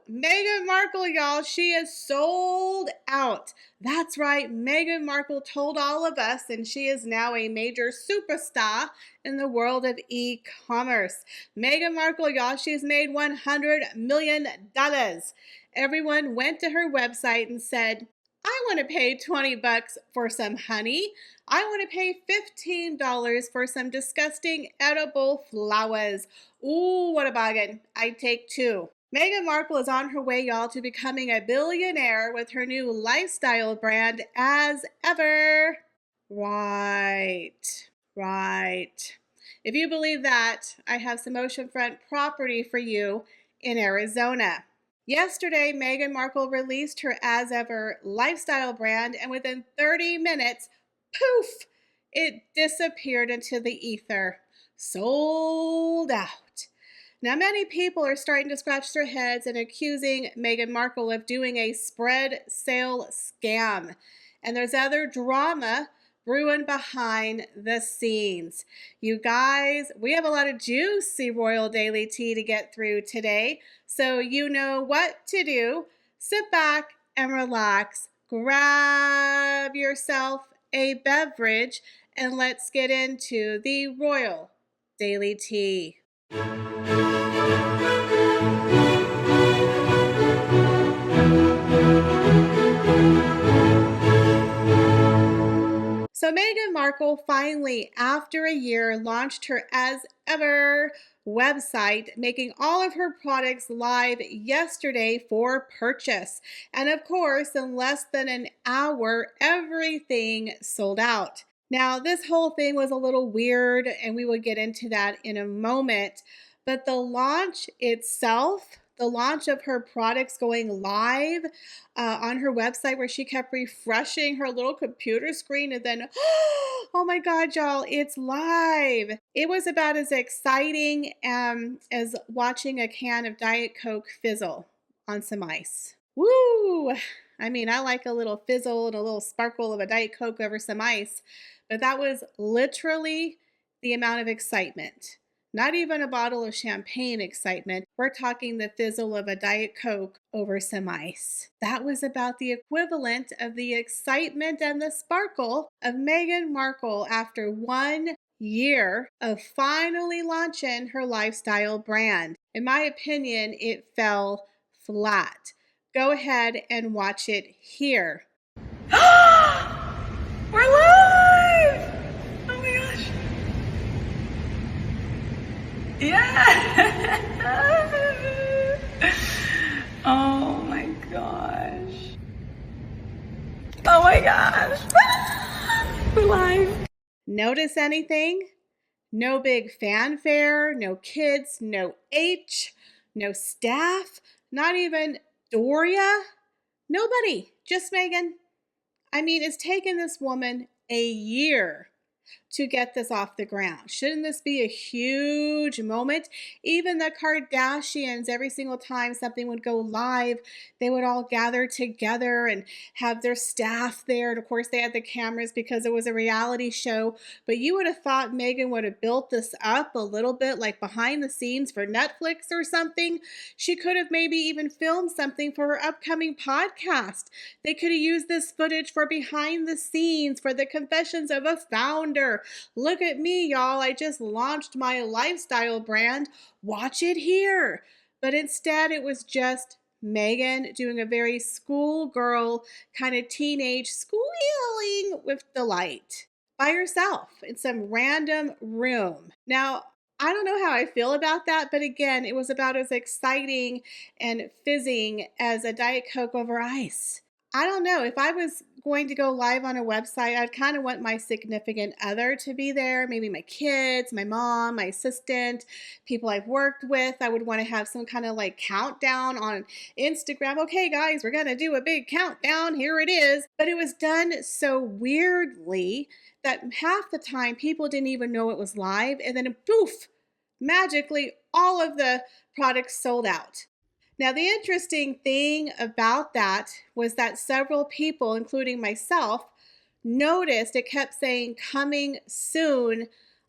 Meghan Markle, y'all, she is sold out. That's right, Meghan Markle told all of us, and she is now a major superstar in the world of e-commerce. Meghan Markle, y'all, she's made $100 million. Everyone went to her website and said, I want to pay 20 bucks for some honey. I want to pay $15 for some disgusting edible flowers. Ooh, what a bargain. I'd take two. Meghan Markle is on her way, y'all, to becoming a billionaire with her new lifestyle brand as ever. Right. If you believe that, I have some oceanfront property for you in Arizona. Yesterday, Meghan Markle released her as ever lifestyle brand, and within 30 minutes, poof, it disappeared into the ether. Sold out. Now, many people are starting to scratch their heads and accusing Meghan Markle of doing a spread sale scam. And there's other drama brewing behind the scenes. You guys, we have a lot of juicy Royal Daily Tea to get through today, so you know what to do. Sit back and relax, grab yourself a beverage, and let's get into the Royal Daily Tea. So Meghan Markle finally, after a year, launched her As Ever website, making all of her products live yesterday for purchase. And of course, in less than an hour, everything sold out. Now, this whole thing was a little weird, and we will get into that in a moment. But the launch itself, the launch of her products going live on her website, where she kept refreshing her little computer screen, and then, oh my God, y'all, it's live. It was about as exciting as watching a can of Diet Coke fizzle on some ice. Woo! I mean, I like a little fizzle and a little sparkle of a Diet Coke over some ice, but that was literally the amount of excitement. Not even a bottle of champagne excitement. We're talking the fizzle of a Diet Coke over some ice. That was about the equivalent of the excitement and the sparkle of Meghan Markle after 1 year of finally launching her lifestyle brand. In my opinion, it fell flat. Go ahead and watch it here. We're live! Oh my gosh. Yeah! Oh my gosh. Oh my gosh. We're live. Notice anything? No big fanfare, no kids, no H, no staff, not even Doria. Nobody, just Meghan. I mean, it's taken this woman a year to get this off the ground. Shouldn't this be a huge moment? Even the Kardashians, every single time something would go live, they would all gather together and have their staff there. And of course, they had the cameras because it was a reality show. But you would have thought Meghan would have built this up a little bit, like behind the scenes for Netflix or something. She could have maybe even filmed something for her upcoming podcast. They could have used this footage for behind the scenes, for the confessions of a founder. Look at me, y'all. I just launched my lifestyle brand. Watch it here. But instead, it was just Meghan doing a very schoolgirl kind of teenage squealing with delight by herself in some random room. Now, I don't know how I feel about that, but again, it was about as exciting and fizzing as a Diet Coke over ice. I don't know. If I was going to go live on a website, I'd kind of want my significant other to be there, maybe my kids, my mom, my assistant, people I've worked with. I would want to have some kind of like countdown on Instagram. Okay, guys, we're going to do a big countdown. Here it is. But it was done so weirdly that half the time people didn't even know it was live. And then poof, magically, all of the products sold out. Now, the interesting thing about that was that several people, including myself, noticed it kept saying coming soon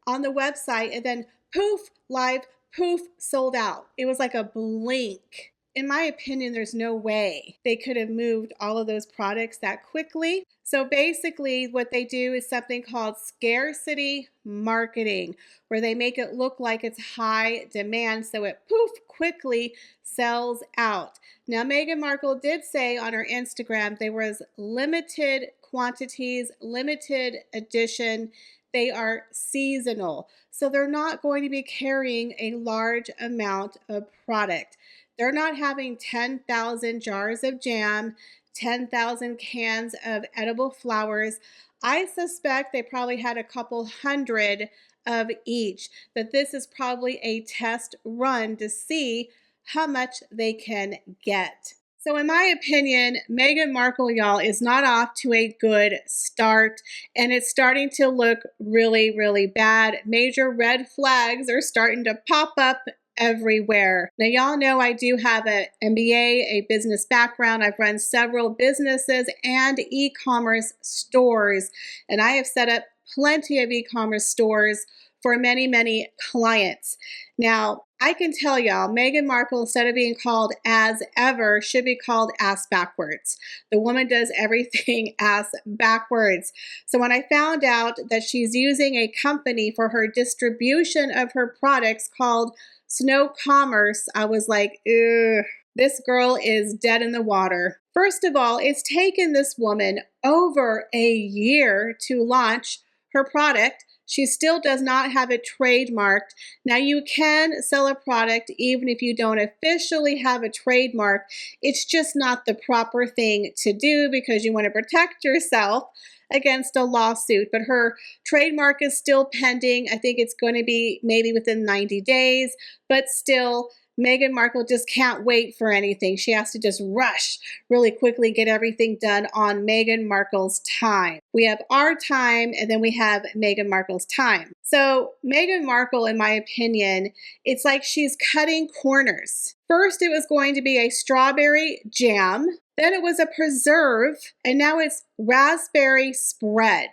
on the website, and then poof, live, poof, sold out. It was like a blink. In my opinion, there's no way they could have moved all of those products that quickly. So basically, what they do is something called scarcity marketing, where they make it look like it's high demand, so it poof quickly sells out. Now, Meghan Markle did say on her Instagram there was limited quantities, limited edition. They are seasonal, so they're not going to be carrying a large amount of product. They're not having 10,000 jars of jam, 10,000 cans of edible flowers. I suspect they probably had a couple hundred of each, that this is probably a test run to see how much they can get. So in my opinion, Meghan Markle, y'all, is not off to a good start, and it's starting to look really, really bad. Major red flags are starting to pop up everywhere. Now, y'all know I do have an MBA, a business background. I've run several businesses and e-commerce stores, and I have set up plenty of e-commerce stores for many, many clients. Now, I can tell y'all, Meghan Markle, instead of being called as ever, should be called ass backwards. The woman does everything ass backwards. So when I found out that she's using a company for her distribution of her products called Snow Commerce, I was like, ugh, this girl is dead in the water. First of all, it's taken this woman over a year to launch her product. She still does not have it trademarked. Now, you can sell a product even if you don't officially have a trademark. It's just not the proper thing to do because you want to protect yourself against a lawsuit. But her trademark is still pending. I think it's going to be maybe within 90 days, but still, Meghan Markle just can't wait for anything. She has to just rush really quickly, get everything done on Meghan Markle's time. We have our time, and then we have Meghan Markle's time. So Meghan Markle, in my opinion, it's like she's cutting corners. First, it was going to be a strawberry jam. Then it was a preserve, and now it's raspberry spread,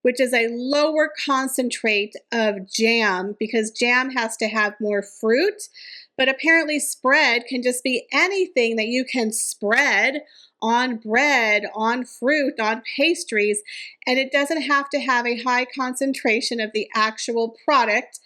which is a lower concentrate of jam because jam has to have more fruit. But apparently spread can just be anything that you can spread on bread, on fruit, on pastries, and it doesn't have to have a high concentration of the actual product,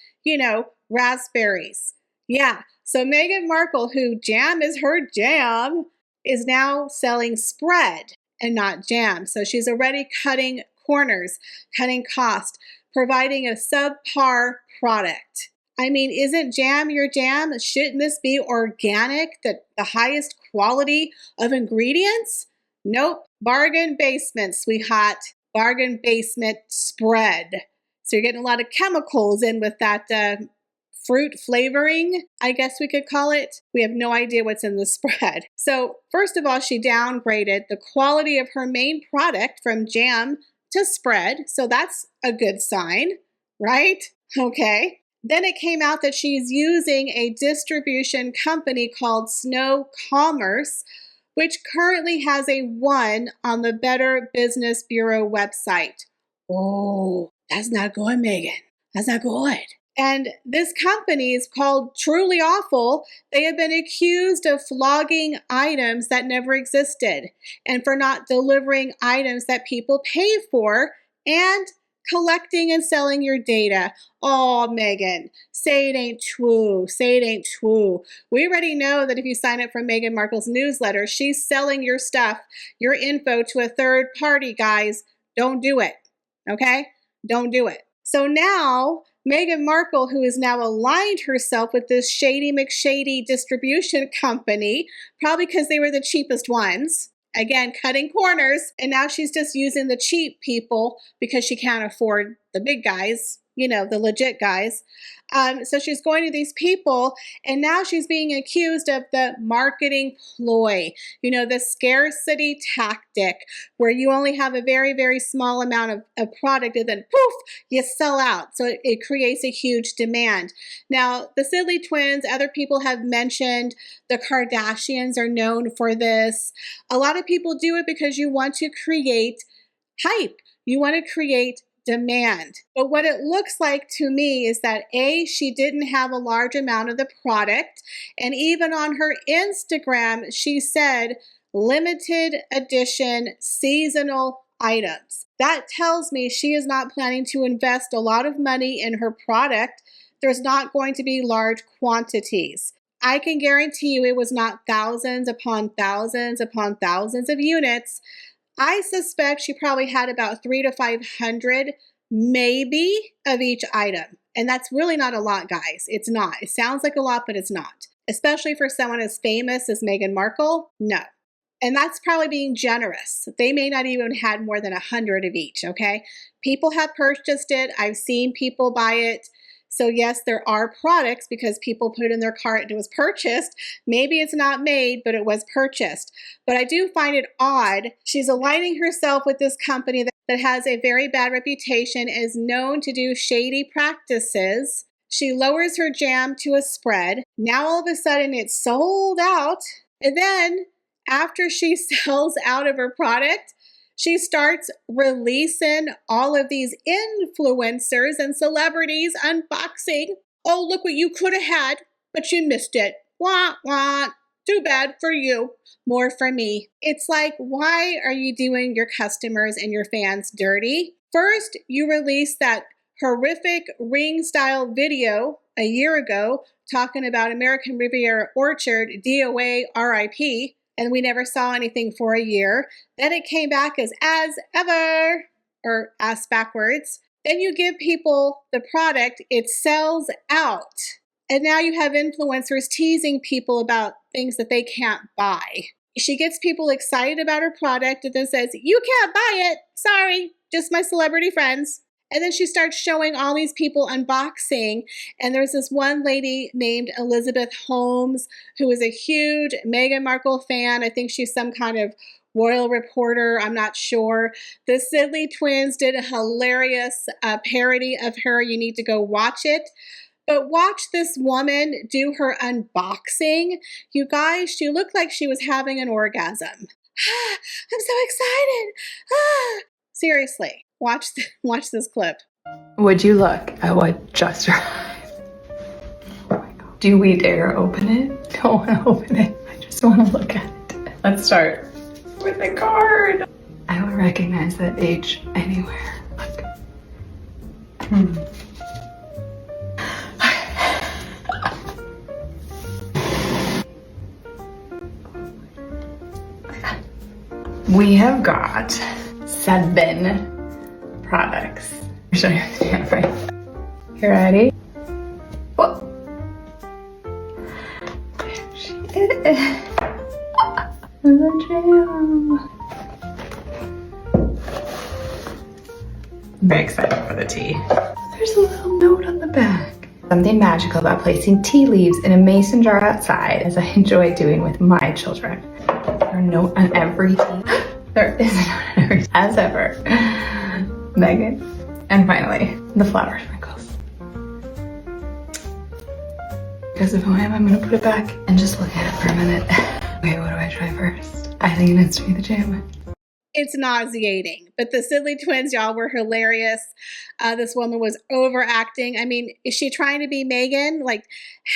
raspberries. Yeah, so Meghan Markle, who jam is her jam, is now selling spread and not jam. So she's already cutting corners, cutting cost, providing a subpar product. I mean, isn't jam your jam? Shouldn't this be organic, the highest quality of ingredients? Nope. Bargain basement, sweetheart. Bargain basement spread. So you're getting a lot of chemicals in with that fruit flavoring, I guess we could call it. We have no idea what's in the spread. So first of all, she downgraded the quality of her main product from jam to spread. So that's a good sign, right? Okay. Then it came out that she's using a distribution company called Snow Commerce, which currently has a 1 on the Better Business Bureau website. Oh, that's not good, Meghan. That's not good. And this company is called Truly Awful. They have been accused of flogging items that never existed and for not delivering items that people pay for and collecting and selling your data. Oh, Meghan, say it ain't true. Say it ain't true. We already know that if you sign up for Meghan Markle's newsletter, she's selling your stuff, your info to a third party, guys. Don't do it. Okay? Don't do it. So now, Meghan Markle, who has now aligned herself with this Shady McShady distribution company, probably because they were the cheapest ones, again, cutting corners, and now she's just using the cheap people because she can't afford the big guys, the legit guys. So she's going to these people, and now she's being accused of the marketing ploy, the scarcity tactic, where you only have a very, very small amount of product, and then poof, you sell out. So it creates a huge demand. Now, the Sidley twins, other people have mentioned the Kardashians are known for this. A lot of people do it because you want to create hype. You want to create demand. But what it looks like to me is that A, she didn't have a large amount of the product. And even on her Instagram, she said limited edition seasonal items. That tells me she is not planning to invest a lot of money in her product. There's not going to be large quantities. I can guarantee you it was not thousands upon thousands upon thousands of units. I suspect she probably had about 300 to 500 maybe of each item. And that's really not a lot, guys. It's not. It sounds like a lot, but it's not. Especially for someone as famous as Meghan Markle, no. And that's probably being generous. They may not even had more than 100 of each, okay? People have purchased it. I've seen people buy it. So yes, there are products because people put it in their cart and it was purchased. Maybe it's not made, but it was purchased. But I do find it odd. She's aligning herself with this company that has a very bad reputation, is known to do shady practices. She lowers her jam to a spread. Now all of a sudden it's sold out. And then after she sells out of her product, she starts releasing all of these influencers and celebrities unboxing. Oh, look what you could have had, but you missed it. Wah, wah. Too bad for you. More for me. It's like, why are you doing your customers and your fans dirty? First, you released that horrific ring style video a year ago talking about American Riviera Orchard, DOA, RIP. And we never saw anything for a year. Then it came back as ever, or ass backwards. Then you give people the product, it sells out. And now you have influencers teasing people about things that they can't buy. She gets people excited about her product and then says, you can't buy it. Sorry, just my celebrity friends. And then she starts showing all these people unboxing. And there's this one lady named Elizabeth Holmes, who is a huge Meghan Markle fan. I think she's some kind of royal reporter. I'm not sure. The Sidley twins did a hilarious parody of her. You need to go watch it. But watch this woman do her unboxing. You guys, she looked like she was having an orgasm. I'm so excited. Seriously. Watch this clip. Would you look at what just arrived? Oh my God. Do we dare open it? Don't want to open it. I just want to look at it. Let's start with the card. I will recognize that H anywhere. Look. We have got 7 products. I'll show you the jam, right? You ready? Whoa. There she is. The jam. I'm very excited for the tea. There's a little note on the back. Something magical about placing tea leaves in a mason jar outside, as I enjoy doing with my children. There's a note on every tea. There is a note on every tea. As ever. Meghan. And finally, the flower sprinkles. Because of who I am, I'm gonna put it back and just look at it for a minute. Okay, what do I try first? I think it needs to be the jam. It's nauseating. But the Sidley twins, y'all, were hilarious. This woman was overacting. I mean, is she trying to be Meghan? Like,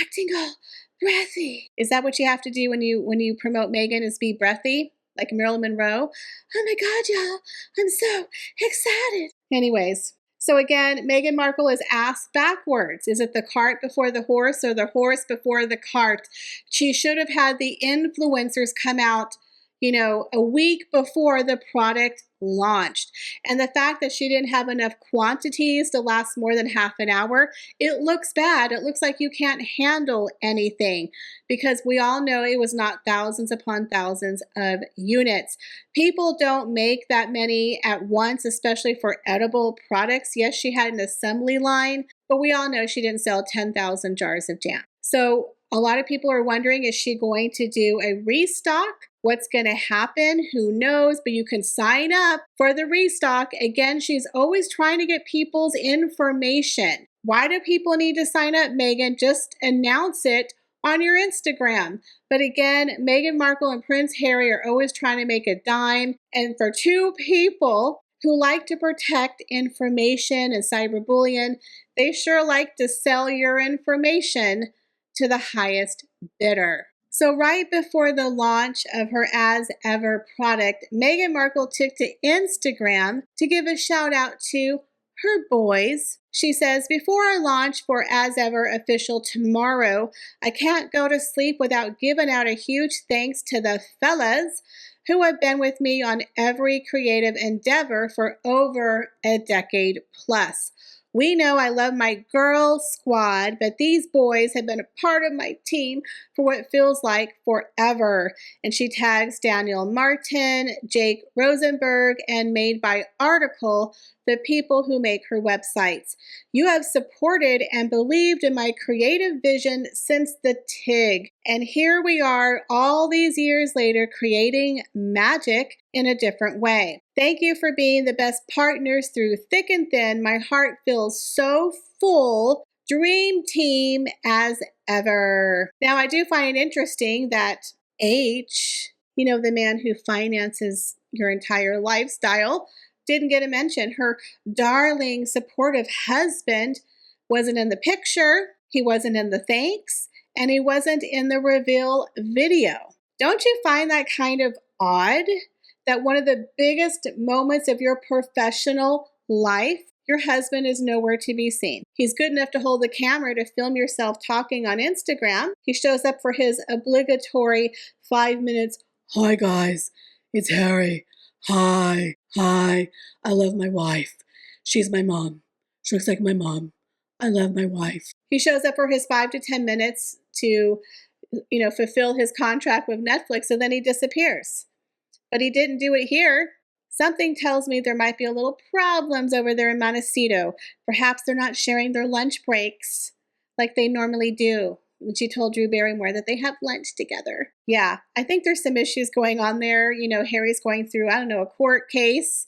acting all breathy. Is that what you have to do when you promote Meghan, is be breathy? Like Marilyn Monroe? Oh my God, y'all, I'm so excited. Anyways, so again, Meghan Markle is asked backwards. Is it the cart before the horse or the horse before the cart? She should have had the influencers come out, you know, a week before the product launched. And the fact that she didn't have enough quantities to last more than half an hour, it looks bad. It looks like you can't handle anything, because we all know it was not thousands upon thousands of units. People don't make that many at once, especially for edible products. Yes, she had an assembly line, but we all know she didn't sell 10,000 jars of jam. So a lot of people are wondering, is she going to do a restock? What's going to happen? Who knows? But you can sign up for the restock. Again, she's always trying to get people's information. Why do people need to sign up, Meghan? Just announce it on your Instagram. But again, Meghan Markle and Prince Harry are always trying to make a dime. And for two people who like to protect information and cyberbullying, they sure like to sell your information to the highest bidder. So right before the launch of her As Ever product, Meghan Markle took to Instagram to give a shout out to her boys. She says, before I launch for As Ever official tomorrow, I can't go to sleep without giving out a huge thanks to the fellas who have been with me on every creative endeavor for over a decade plus. We know I love my girl squad, but these boys have been a part of my team for what feels like forever. And she tags Daniel Martin, Jake Rosenberg, and Made by Article, the people who make her websites. You have supported and believed in my creative vision since the TIG. And here we are all these years later creating magic in a different way. Thank you for being the best partners through thick and thin. My heart feels so full. Dream team as ever. Now, I do find it interesting that H, the man who finances your entire lifestyle, didn't get a mention. Her darling, supportive husband wasn't in the picture. He wasn't in the thanks, and he wasn't in the reveal video. Don't you find that kind of odd? That one of the biggest moments of your professional life, your husband is nowhere to be seen. He's good enough to hold the camera to film yourself talking on Instagram. He shows up for his obligatory 5 minutes. Hi guys, it's Harry. Hi, I love my wife. She's my mom. She looks like my mom. I love my wife. He shows up for his 5 to 10 minutes to, fulfill his contract with Netflix, and then he disappears. But he didn't do it here. Something tells me there might be a little problems over there in Montecito. Perhaps they're not sharing their lunch breaks like they normally do. And she told Drew Barrymore that they have lunch together. Yeah, I think there's some issues going on there. Harry's going through, a court case,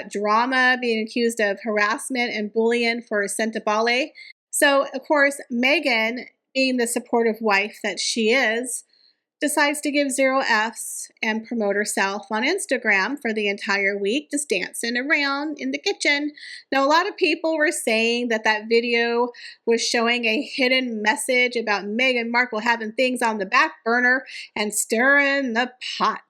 drama, being accused of harassment and bullying for Sentabale. So, of course, Meghan, being the supportive wife that she is, decides to give 0 Fs and promote herself on Instagram for the entire week, just dancing around in the kitchen. Now, a lot of people were saying that video was showing a hidden message about Meghan Markle having things on the back burner and stirring the pot.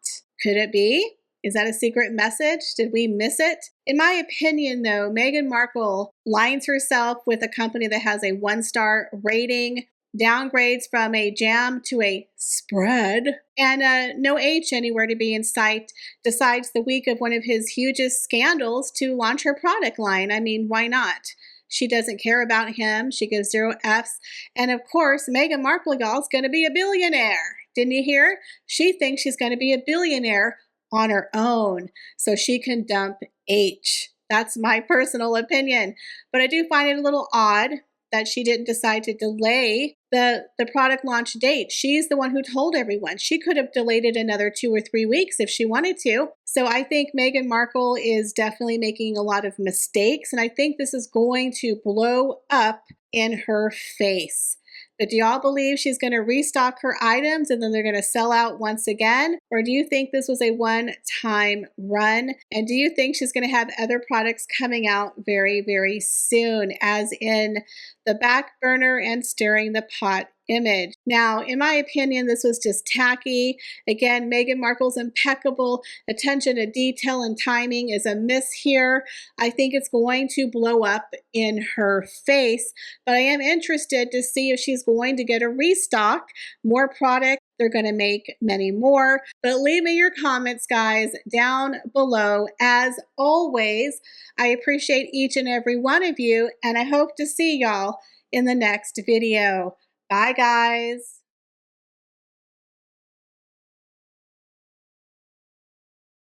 Could it be? Is that a secret message? Did we miss it? In my opinion, though, Meghan Markle lines herself with a company that has a 1-star rating, downgrades from a jam to a spread, and no H anywhere to be in sight, decides the week of one of his hugest scandals to launch her product line. I mean, why not? She doesn't care about him. She gives 0 Fs. And of course, Meghan Markle, y'all, is going to be a billionaire. Didn't you hear? She thinks she's going to be a billionaire on her own so she can dump H. That's my personal opinion. But I do find it a little odd that she didn't decide to delay the product launch date. She's the one who told everyone. She could have delayed it another 2 or 3 weeks if she wanted to. So I think Meghan Markle is definitely making a lot of mistakes, and I think this is going to blow up in her face. But do y'all believe she's going to restock her items and then they're going to sell out once again? Or do you think this was a one-time run? And do you think she's going to have other products coming out very, very soon, as in the back burner and stirring the pot image? Now, in my opinion, this was just tacky. Again, Meghan Markle's impeccable attention to detail and timing is a miss here. I think it's going to blow up in her face, but I am interested to see if she's going to get a restock, more product. They're going to make many more. But leave me your comments, guys, down below. As always, I appreciate each and every one of you, and I hope to see y'all in the next video. Bye, guys.